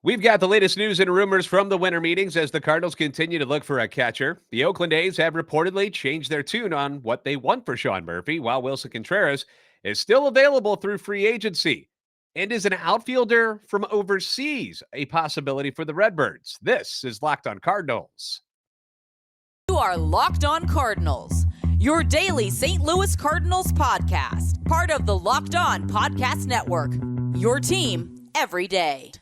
We've got the latest news and rumors from the winter meetings as the Cardinals continue to look for a catcher. The Oakland A's have reportedly changed their tune on what they want for Sean Murphy, while Willson Contreras is still available through free agency. And is an outfielder from overseas a possibility for the Redbirds? This is Locked on Cardinals. You are Locked on Cardinals, your daily St. Louis Cardinals podcast, part of the Locked on Podcast Network, your team every day.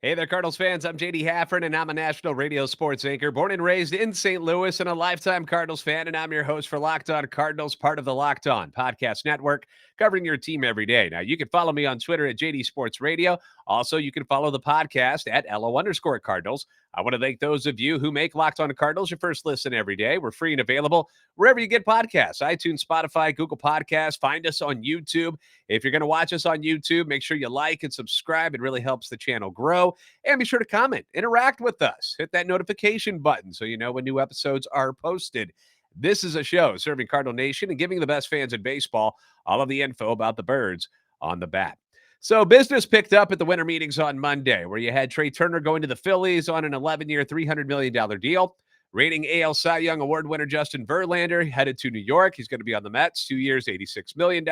Hey there, Cardinals fans. I'm JD Haffern, and I'm a national radio sports anchor, born and raised in St. Louis, and a lifetime Cardinals fan. And I'm your host for Locked On Cardinals, part of the Locked On Podcast Network, covering your team every day. Now, you can follow me on Twitter at JD Sports Radio. Also, you can follow the podcast at LO_Cardinals. I want to thank those of you who make Locked On Cardinals your first listen every day. We're free and available wherever you get podcasts, iTunes, Spotify, Google Podcasts. Find us on YouTube. If you're going to watch us on YouTube, make sure you like and subscribe. It really helps the channel grow. And be sure to comment, interact with us. Hit that notification button so you know when new episodes are posted. This is a show serving Cardinal Nation and giving the best fans in baseball all of the info about the birds on the bat. So business picked up at the winter meetings on Monday, where you had Trey Turner going to the Phillies on an 11-year, $300 million deal. Reigning AL Cy Young Award winner Justin Verlander headed to New York. He's going to be on the Mets, 2 years, $86 million.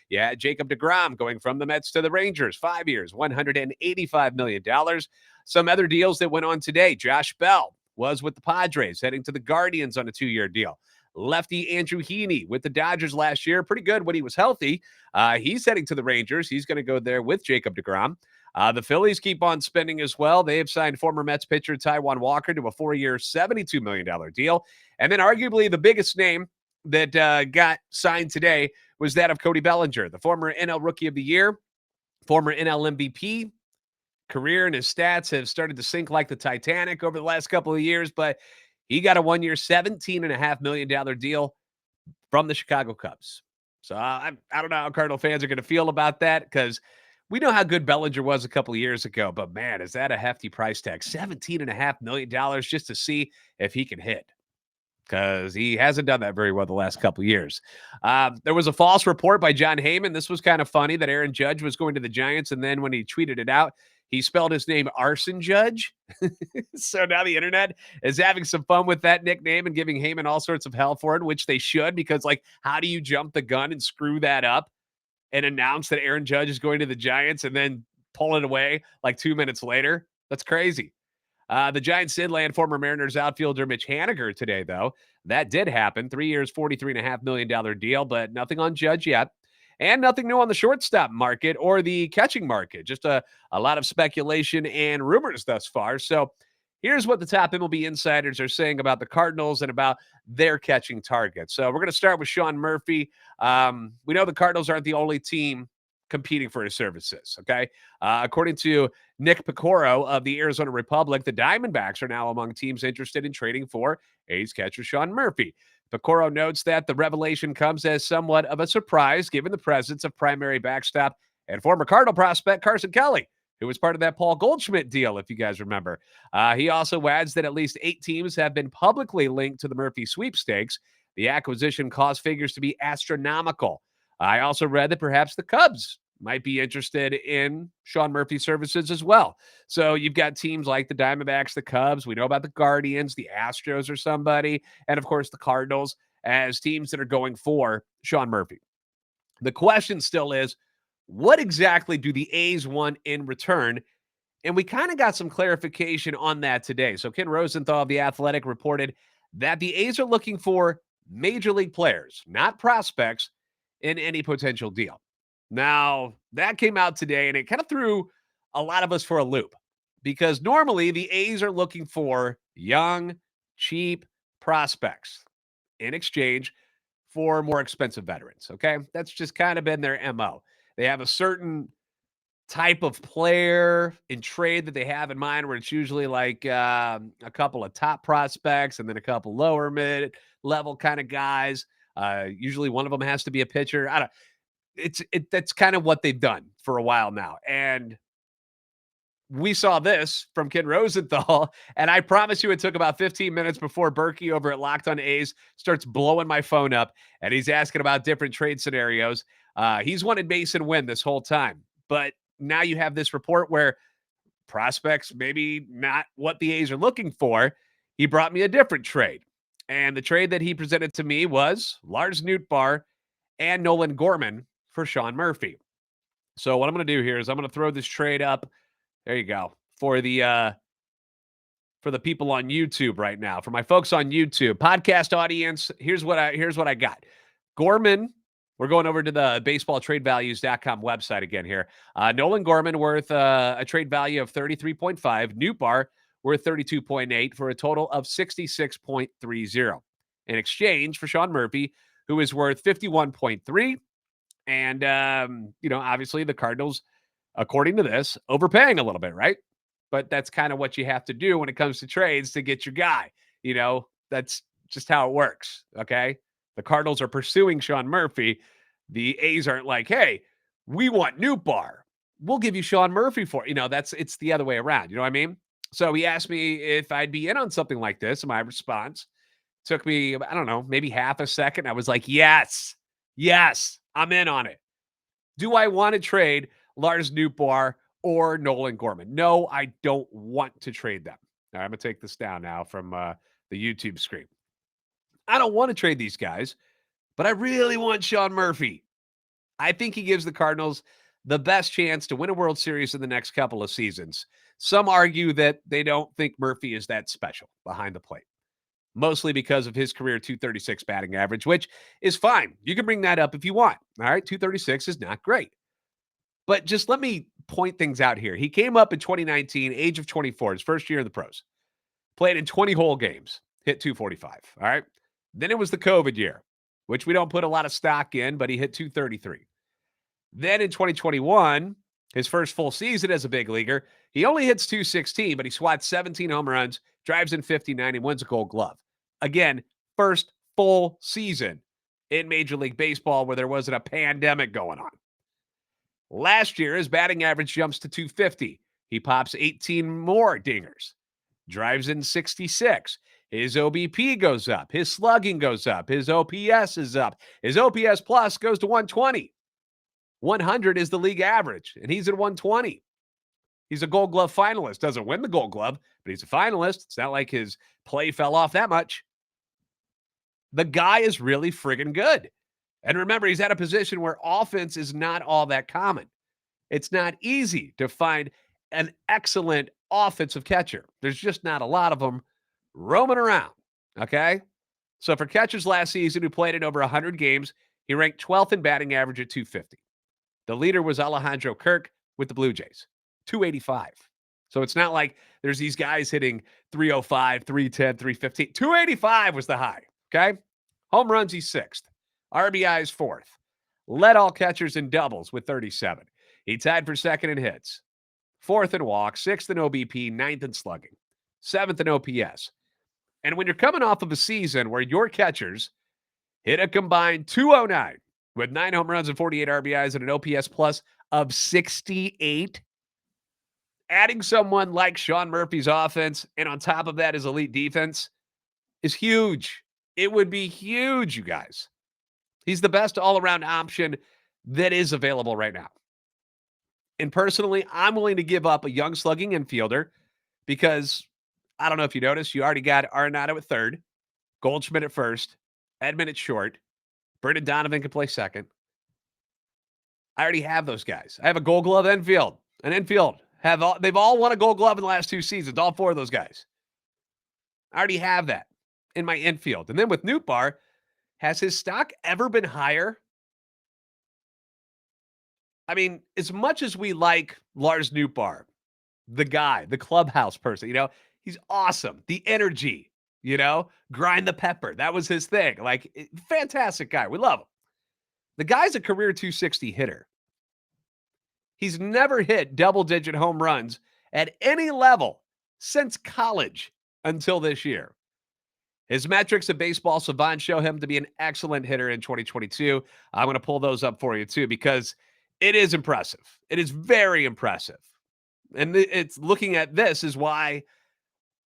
You had Jacob deGrom going from the Mets to the Rangers, 5 years, $185 million. Some other deals that went on today. Josh Bell was with the Padres, heading to the Guardians on a 2-year deal. Lefty Andrew Heaney with the Dodgers last year. Pretty good when he was healthy. He's heading to the Rangers. He's going to go there with Jacob deGrom. The Phillies keep on spending as well. They have signed former Mets pitcher Taijuan Walker to a 4-year, $72 million deal. And then arguably the biggest name that got signed today was that of Cody Bellinger, the former NL Rookie of the Year, former NL MVP. Career and his stats have started to sink like the Titanic over the last couple of years, but he got a 1-year, $17.5 million deal from the Chicago Cubs. So I don't know how Cardinal fans are going to feel about that, because we know how good Bellinger was a couple of years ago, but man, is that a hefty price tag? $17.5 million just to see if he can hit, because he hasn't done that very well the last couple of years. There was a false report by John Heyman. This was kind of funny, that Aaron Judge was going to the Giants, and then when he tweeted it out, he spelled his name Arson Judge. So now the internet is having some fun with that nickname and giving Heyman all sorts of hell for it, which they should, because, like, how do you jump the gun and screw that up and announce that Aaron Judge is going to the Giants and then pull it away like 2 minutes later? That's crazy. The Giants did land former Mariners outfielder Mitch Haniger today, though. That did happen. 3 years, $43.5 million deal, but nothing on Judge yet. And nothing new on the shortstop market or the catching market. Just a lot of speculation and rumors thus far. So here's what the top MLB insiders are saying about the Cardinals and about their catching targets. So we're going to start with Sean Murphy. We know the Cardinals aren't the only team competing for his services, okay? According to Nick Picoro of the Arizona Republic, the Diamondbacks are now among teams interested in trading for A's catcher Sean Murphy. Picoro notes that the revelation comes as somewhat of a surprise given the presence of primary backstop and former Cardinal prospect Carson Kelly, who was part of that Paul Goldschmidt deal, if you guys remember. He also adds that at least 8 teams have been publicly linked to the Murphy sweepstakes. The acquisition caused figures to be astronomical. I also read that perhaps the Cubs might be interested in Sean Murphy's services as well. So you've got teams like the Diamondbacks, the Cubs. We know about the Guardians, the Astros or somebody, and of course the Cardinals as teams that are going for Sean Murphy. The question still is, what exactly do the A's want in return? And we kind of got some clarification on that today. So Ken Rosenthal of The Athletic reported that the A's are looking for major league players, not prospects, in any potential deal. Now, that came out today, and it kind of threw a lot of us for a loop, because normally the A's are looking for young, cheap prospects in exchange for more expensive veterans, okay? That's just kind of been their MO. They have a certain type of player in trade that they have in mind, where it's usually like a couple of top prospects and then a couple lower mid-level kind of guys. Usually one of them has to be a pitcher. I don't that's kind of what they've done for a while now. And we saw this from Ken Rosenthal, and I promise you it took about 15 minutes before Berkey over at Locked on A's starts blowing my phone up, and he's asking about different trade scenarios. He's wanted Mason Wynn this whole time, but now you have this report where prospects maybe not what the A's are looking for. He brought me a different trade, and the trade that he presented to me was Lars Nootbaar and Nolan Gorman for Sean Murphy. So what I'm going to do here is I'm going to throw this trade up. There you go. For the people on YouTube right now, for my folks on YouTube, podcast audience, here's what I got. Gorman, we're going over to the baseballtradevalues.com website again here. Nolan Gorman worth a trade value of 33.5. Nootbaar worth 32.8 for a total of 66.30 in exchange for Sean Murphy, who is worth 51.3. And obviously the Cardinals, according to this, overpaying a little bit, right? But that's kind of what you have to do when it comes to trades to get your guy. That's just how it works, okay? The Cardinals are pursuing Sean Murphy. The A's aren't like, hey, we want Nootbaar. We'll give you Sean Murphy for, it's the other way around. You know what I mean? So he asked me if I'd be in on something like this. And my response took me, I don't know, maybe half a second. I was like, yes, I'm in on it. Do I want to trade Lars Nootbaar or Nolan Gorman? No, I don't want to trade them. All right, I'm going to take this down now from the YouTube screen. I don't want to trade these guys, but I really want Sean Murphy. I think he gives the Cardinals the best chance to win a World Series in the next couple of seasons. Some argue that they don't think Murphy is that special behind the plate, mostly because of his career 236 batting average, which is fine. You can bring that up if you want. All right, 236 is not great. But just let me point things out here. He came up in 2019, age of 24, his first year in the pros. Played in 20 whole games, hit 245. All right. Then it was the COVID year, which we don't put a lot of stock in, but he hit 233. Then in 2021, his first full season as a big leaguer, he only hits 216, but he swats 17 home runs, drives in 59, and wins a Gold Glove. Again, first full season in Major League Baseball where there wasn't a pandemic going on. Last year, his batting average jumps to 250. He pops 18 more dingers, drives in 66. His OBP goes up. His slugging goes up. His OPS is up. His OPS plus goes to 120. 100 is the league average, and he's at 120. He's a Gold Glove finalist. Doesn't win the Gold Glove, but he's a finalist. It's not like his play fell off that much. The guy is really friggin' good. And remember, he's at a position where offense is not all that common. It's not easy to find an excellent offensive catcher. There's just not a lot of them roaming around, okay? So for catchers last season who played in over 100 games, he ranked 12th in batting average at 250. The leader was Alejandro Kirk with the Blue Jays, 285. So it's not like there's these guys hitting 305, 310, 315. 285 was the high, okay? Home runs, he's 6th. RBIs, 4th. Led all catchers in doubles with 37. He tied for 2nd in hits, 4th in walks, 6th in OBP, 9th in slugging, 7th in OPS. And when you're coming off of a season where your catchers hit a combined 209 with 9 home runs and 48 RBIs and an OPS plus of 68, adding someone like Sean Murphy's offense and on top of that his elite defense is huge. It would be huge, you guys. He's the best all-around option that is available right now. And personally, I'm willing to give up a young slugging infielder because, I don't know if you noticed, you already got Arenado at 3rd, Goldschmidt at 1st, Edman at short, Brendan Donovan can play 2nd. I already have those guys. I have a Gold Glove infield. An infield. They've all won a Gold Glove in the last 2 seasons, all 4 of those guys. I already have that in my infield. And then with Nootbaar, has his stock ever been higher? I mean, as much as we like Lars Nootbaar, the guy, the clubhouse person, he's awesome. The energy, grind the pepper. That was his thing. Like, fantastic guy. We love him. The guy's a career 260 hitter. He's never hit double-digit home runs at any level since college until this year. His metrics at Baseball Savant show him to be an excellent hitter in 2022. I'm going to pull those up for you too, because it is impressive. It is very impressive. And it's looking at this is why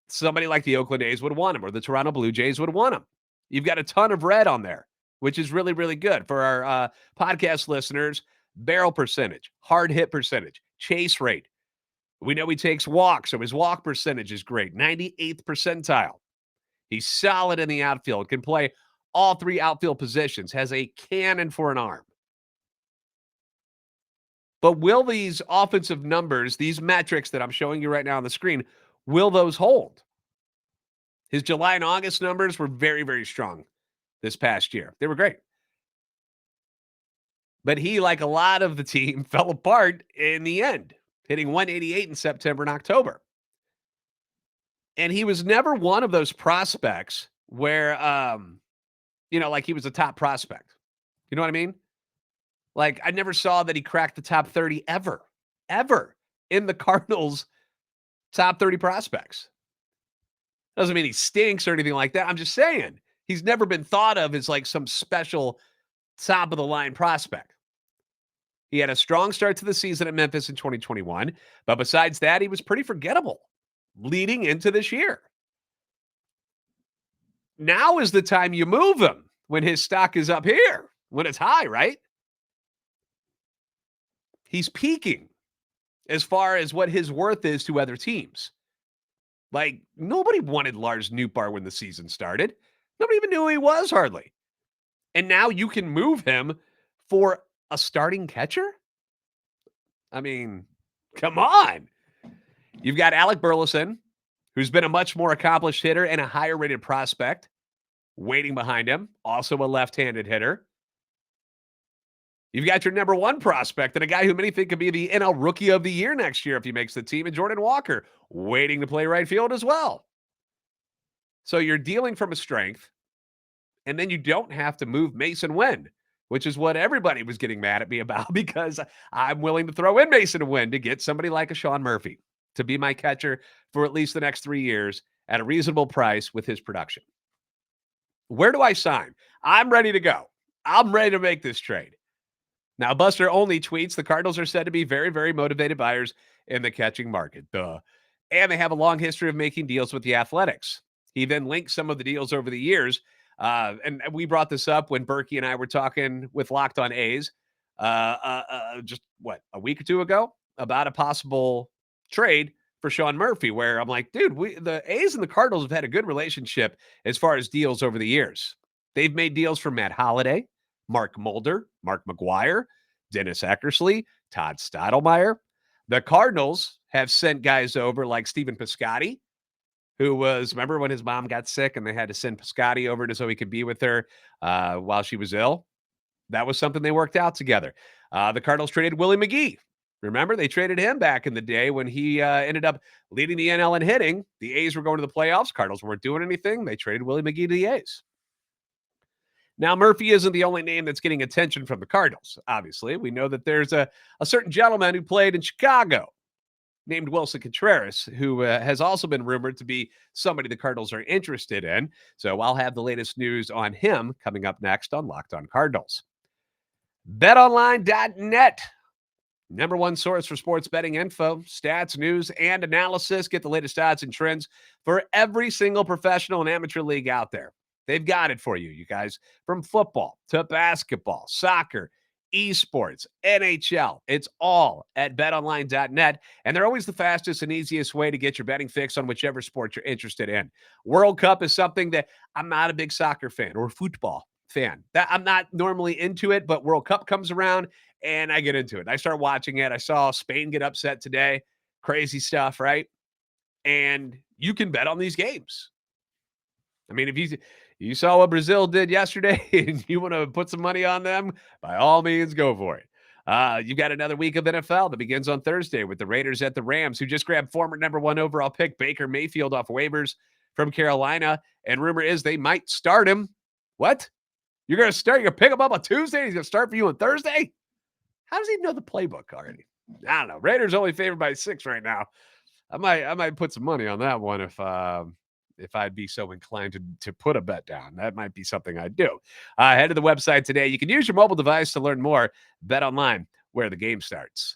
somebody like the Oakland A's would want him, or the Toronto Blue Jays would want him. You've got a ton of red on there, which is really, really good for our podcast listeners. Barrel percentage, hard hit percentage, chase rate. We know he takes walks, so his walk percentage is great, 98th percentile. He's solid in the outfield, can play all three outfield positions, has a cannon for an arm. But will these offensive numbers, these metrics that I'm showing you right now on the screen, will those hold? His July and August numbers were very, very strong this past year. They were great. But he, like a lot of the team, fell apart in the end, hitting 188 in September and October. And he was never one of those prospects where, like he was a top prospect. You know what I mean? Like, I never saw that he cracked the top 30 ever in the Cardinals' top 30 prospects. Doesn't mean he stinks or anything like that. I'm just saying he's never been thought of as like some special top of the line prospect. He had a strong start to the season at Memphis in 2021, but besides that, he was pretty forgettable leading into this year. Now is the time you move him, when his stock is up here, when it's high, right? He's peaking as far as what his worth is to other teams. Like, nobody wanted Lars Nootbaar when the season started. Nobody even knew who he was, hardly. And now you can move him for a starting catcher? I mean, come on. You've got Alec Burleson, who's been a much more accomplished hitter and a higher rated prospect, waiting behind him, also a left-handed hitter. You've got your number one prospect and a guy who many think could be the NL Rookie of the Year next year if he makes the team, and Taijuan Walker, waiting to play right field as well. So you're dealing from a strength, and then you don't have to move Mason Wynn, which is what everybody was getting mad at me about, because I'm willing to throw in Mason Wynn to get somebody like a Sean Murphy to be my catcher for at least the next 3 years at a reasonable price with his production. Where do I sign? I'm ready to go. I'm ready to make this trade. Now, Buster only tweets the Cardinals are said to be very, very motivated buyers in the catching market. Duh. And they have a long history of making deals with the Athletics. He then links some of the deals over the years. And we brought this up when Berkey and I were talking with Locked On A's just, a week or two ago about a possible trade for Sean Murphy, where I'm like, dude, the A's and the Cardinals have had a good relationship as far as deals over the years. They've made deals for Matt Holliday, Mark Mulder, Mark McGuire, Dennis Eckersley, Todd Stottlemyre. The Cardinals have sent guys over like Stephen Piscotty, who was, remember when his mom got sick and they had to send Piscotty over so he could be with her while she was ill? That was something they worked out together. The Cardinals traded Willie McGee. Remember, they traded him back in the day when he ended up leading the NL in hitting. The A's were going to the playoffs. Cardinals weren't doing anything. They traded Willie McGee to the A's. Now, Murphy isn't the only name that's getting attention from the Cardinals, obviously. We know that there's a certain gentleman who played in Chicago named Willson Contreras, who has also been rumored to be somebody the Cardinals are interested in. So I'll have the latest news on him coming up next on Locked On Cardinals. BetOnline.net, number one source for sports betting info, stats, news, and analysis. Get the latest odds and trends for every single professional and amateur league out there. They've got it for you, you guys, from football to basketball, soccer, esports, NHL. It's all at betonline.net, and they're always the fastest and easiest way to get your betting fix on whichever sport you're interested in. World Cup is something that I'm not a big soccer fan or football fan. I'm not normally into it, but World Cup comes around and I get into it. I start watching it. I saw Spain get upset today. Crazy stuff, right? And you can bet on these games. I mean, if you saw what Brazil did yesterday and you want to put some money on them, by all means, go for it. You've got another week of NFL that begins on Thursday with the Raiders at the Rams, who just grabbed former number one overall pick Baker Mayfield off waivers from Carolina. And rumor is they might start him. What? You're going to pick him up on Tuesday? He's going to start for you on Thursday? How does he know the playbook already? I don't know. Raiders only favored by 6 right now. I might put some money on that one if I'd be so inclined to put a bet down. That might be something I'd do. Head to the website today. You can use your mobile device to learn more. BetOnline, where the game starts.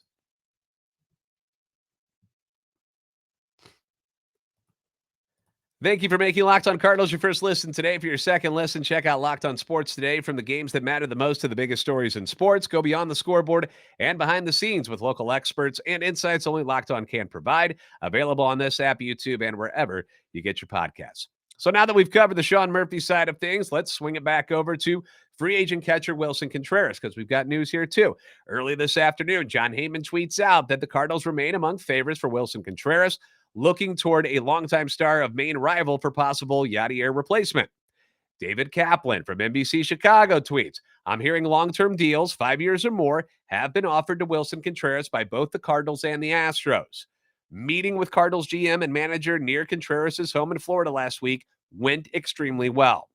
Thank you for making Locked On Cardinals your first listen today. For your second listen, check out Locked On Sports Today. From the games that matter the most to the biggest stories in sports, go beyond the scoreboard and behind the scenes with local experts and insights only Locked On can provide. Available on this app, YouTube, and wherever you get your podcasts. So now that we've covered the Sean Murphy side of things, let's swing it back over to free agent catcher Willson Contreras, because we've got news here too. Early this afternoon, Jon Heyman tweets out that the Cardinals remain among favorites for Willson Contreras, looking toward a longtime star of main rival for possible Yadier replacement. David Kaplan from NBC Chicago tweets, I'm hearing long-term deals, 5 years or more, have been offered to Willson Contreras by both the Cardinals and the Astros. Meeting with Cardinals GM and manager near Contreras' home in Florida last week went extremely well.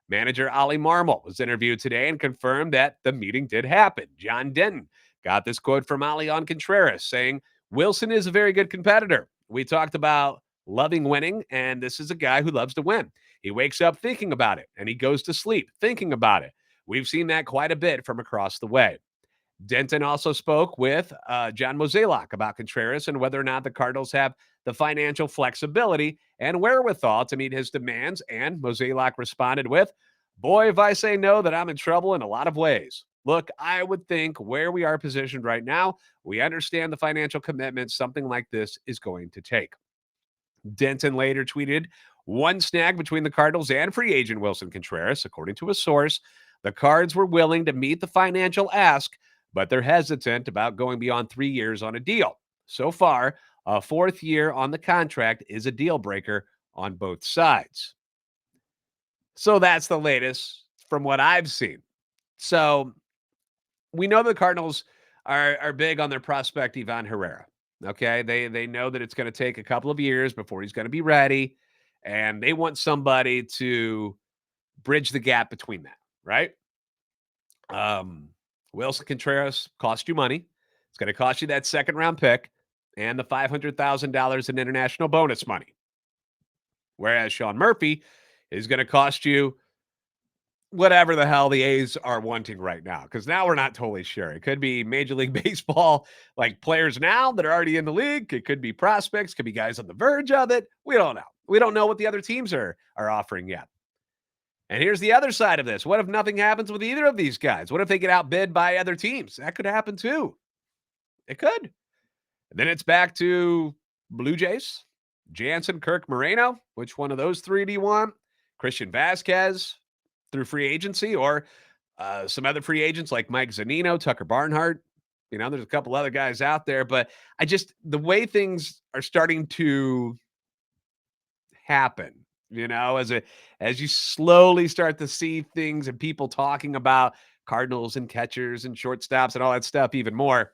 Manager Ollie Marmol was interviewed today and confirmed that the meeting did happen. John Denton got this quote from Ollie on Contreras, saying, Willson is a very good competitor. We talked about loving winning, and this is a guy who loves to win. He wakes up thinking about it, and he goes to sleep thinking about it. We've seen that quite a bit from across the way. Denton also spoke with John Mozeliak about Contreras and whether or not the Cardinals have the financial flexibility and wherewithal to meet his demands, and Mozeliak responded with, boy, if I say no, that I'm in trouble in a lot of ways. Look, I would think where we are positioned right now, we understand the financial commitment something like this is going to take. Denton later tweeted, one snag between the Cardinals and free agent Willson Contreras, according to a source, the Cards were willing to meet the financial ask, but they're hesitant about going beyond 3 years on a deal. So far, a fourth year on the contract is a deal breaker on both sides. So that's the latest from what I've seen. So we know the Cardinals are big on their prospect, Ivan Herrera. Okay. They know that it's going to take a couple of years before he's going to be ready. And they want somebody to bridge the gap between that, right? Willson Contreras cost you money. It's going to cost you that second round pick and the $500,000 in international bonus money. Whereas Sean Murphy is going to cost you whatever the hell the A's are wanting right now, because now we're not totally sure. It could be Major League Baseball, like players now that are already in the league. It could be prospects, could be guys on the verge of it. We don't know. We don't know what the other teams are offering yet. And here's the other side of this. What if nothing happens with either of these guys? What if they get outbid by other teams? That could happen too. It could. And then it's back to Blue Jays, Jansen, Kirk, Moreno. Which one of those three do you want? Christian Vasquez through free agency, or some other free agents like Mike Zunino, Tucker Barnhart. You know, there's a couple other guys out there, but the way things are starting to happen, you know, as you slowly start to see things and people talking about Cardinals and catchers and shortstops and all that stuff even more,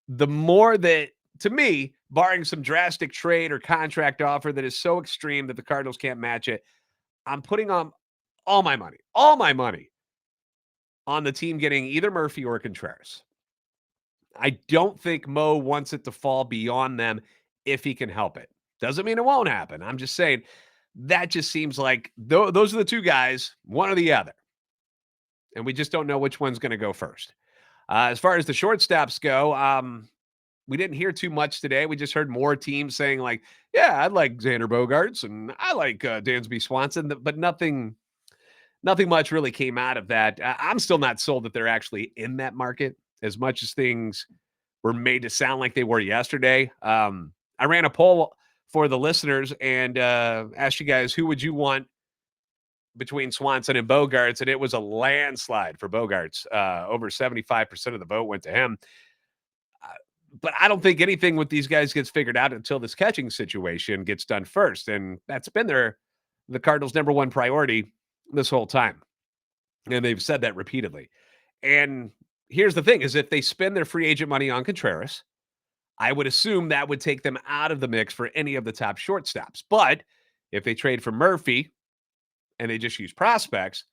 the more that, to me, barring some drastic trade or contract offer that is so extreme that the Cardinals can't match it, I'm putting on all my money on the team getting either Murphy or Contreras. I don't think Mo wants it to fall beyond them if he can help it. Doesn't mean it won't happen. I'm just saying that just seems like those are the two guys, one or the other. And we just don't know which one's going to go first. As far as the shortstops go, we didn't hear too much today. We just heard more teams saying like, yeah, I'd like Xander Bogaerts and I like Dansby Swanson, but nothing much really came out of that. I'm still not sold that they're actually in that market as much as things were made to sound like they were yesterday. I ran a poll for the listeners and asked you guys, who would you want between Swanson and Bogaerts? And it was a landslide for Bogaerts. Over 75% of the vote went to him. But I don't think anything with these guys gets figured out until this catching situation gets done first. And that's been the Cardinals' number one priority this whole time. And they've said that repeatedly. And here's the thing is, if they spend their free agent money on Contreras, I would assume that would take them out of the mix for any of the top shortstops. But if they trade for Murphy and they just use prospects,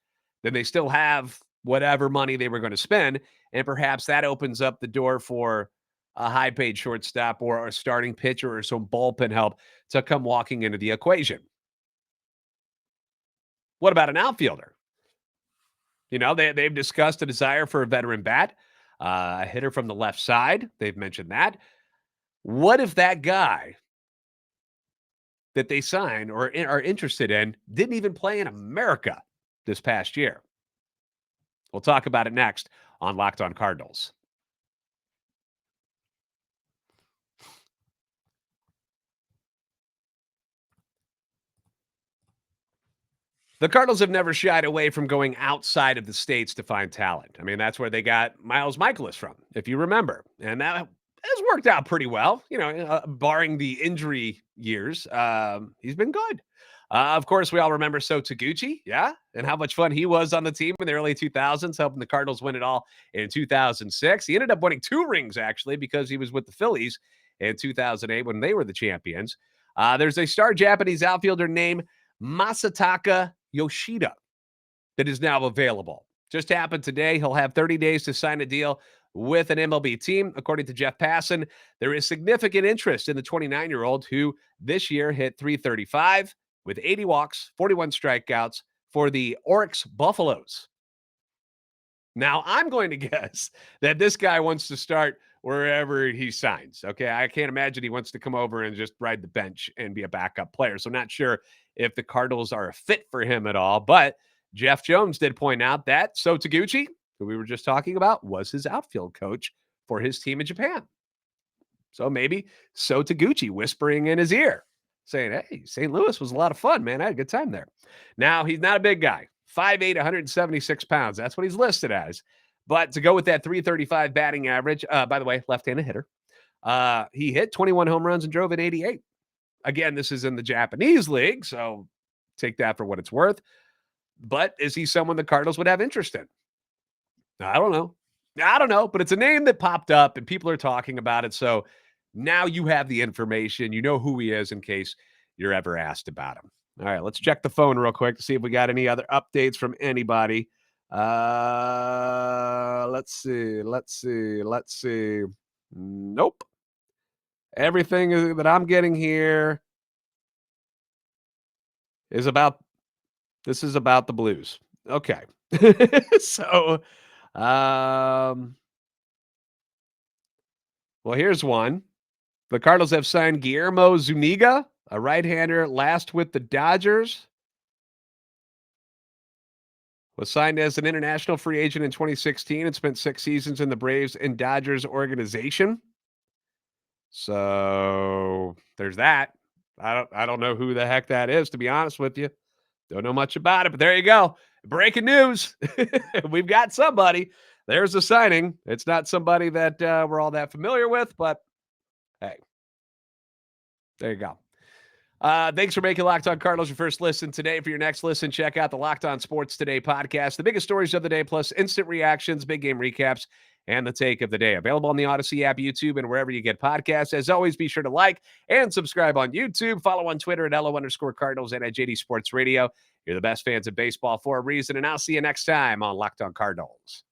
then they still have whatever money they were going to spend. And perhaps that opens up the door for a high-paid shortstop or a starting pitcher or some bullpen help to come walking into the equation. What about an outfielder? They've discussed a desire for a veteran bat, a hitter from the left side. They've mentioned that. What if that guy that they sign or are interested in didn't even play in America this past year? We'll talk about it next on Locked On Cardinals. The Cardinals have never shied away from going outside of the states to find talent. I mean, that's where they got Miles Mikolas from, if you remember. And that has worked out pretty well, barring the injury years. He's been good. Of course, we all remember So Taguchi, yeah, and how much fun he was on the team in the early 2000s, helping the Cardinals win it all in 2006. He ended up winning 2 rings, actually, because he was with the Phillies in 2008 when they were the champions. There's a star Japanese outfielder named Masataka Yoshida that is now available. Just happened today. He'll have 30 days to sign a deal with an MLB team. According to Jeff Passan, there is significant interest in the 29-year-old who this year hit .335 with 80 walks, 41 strikeouts for the Oryx Buffaloes. Now, I'm going to guess that this guy wants to start wherever he signs. Okay, I can't imagine he wants to come over and just ride the bench and be a backup player. So I'm not sure if the Cardinals are a fit for him at all. But Jeff Jones did point out that So Taguchi, who we were just talking about, was his outfield coach for his team in Japan. So maybe So Taguchi whispering in his ear, saying, hey, St. Louis was a lot of fun, man. I had a good time there. Now, he's not a big guy. 5'8", 176 pounds. That's what he's listed as. But to go with that .335 batting average, by the way, left-handed hitter, he hit 21 home runs and drove in 88. Again, this is in the Japanese league, so take that for what it's worth. But is he someone the Cardinals would have interest in? I don't know, but it's a name that popped up and people are talking about it. So now you have the information. You know who he is in case you're ever asked about him. All right, let's check the phone real quick to see if we got any other updates from anybody. Let's see. Nope. Everything that I'm getting here is about the Blues. Okay. So, well, here's one. The Cardinals have signed Guillermo Zuniga, a right-hander, last with the Dodgers. Was signed as an international free agent in 2016 and spent 6 seasons in the Braves and Dodgers organization. So there's that. I don't know who the heck that is, to be honest with you. Don't know much about it, but there you go. Breaking news. We've got somebody. There's a signing. It's not somebody that we're all that familiar with, but hey, there you go. Thanks for making Locked On Cardinals your first listen today. For your next listen, check out the Locked On Sports Today podcast, the biggest stories of the day, plus instant reactions, big game recaps, and the take of the day. Available on the Odyssey app, YouTube, and wherever you get podcasts. As always, be sure to like and subscribe on YouTube. Follow on Twitter at @LO_Cardinals and at JD Sports Radio. You're the best fans of baseball for a reason, and I'll see you next time on Locked On Cardinals.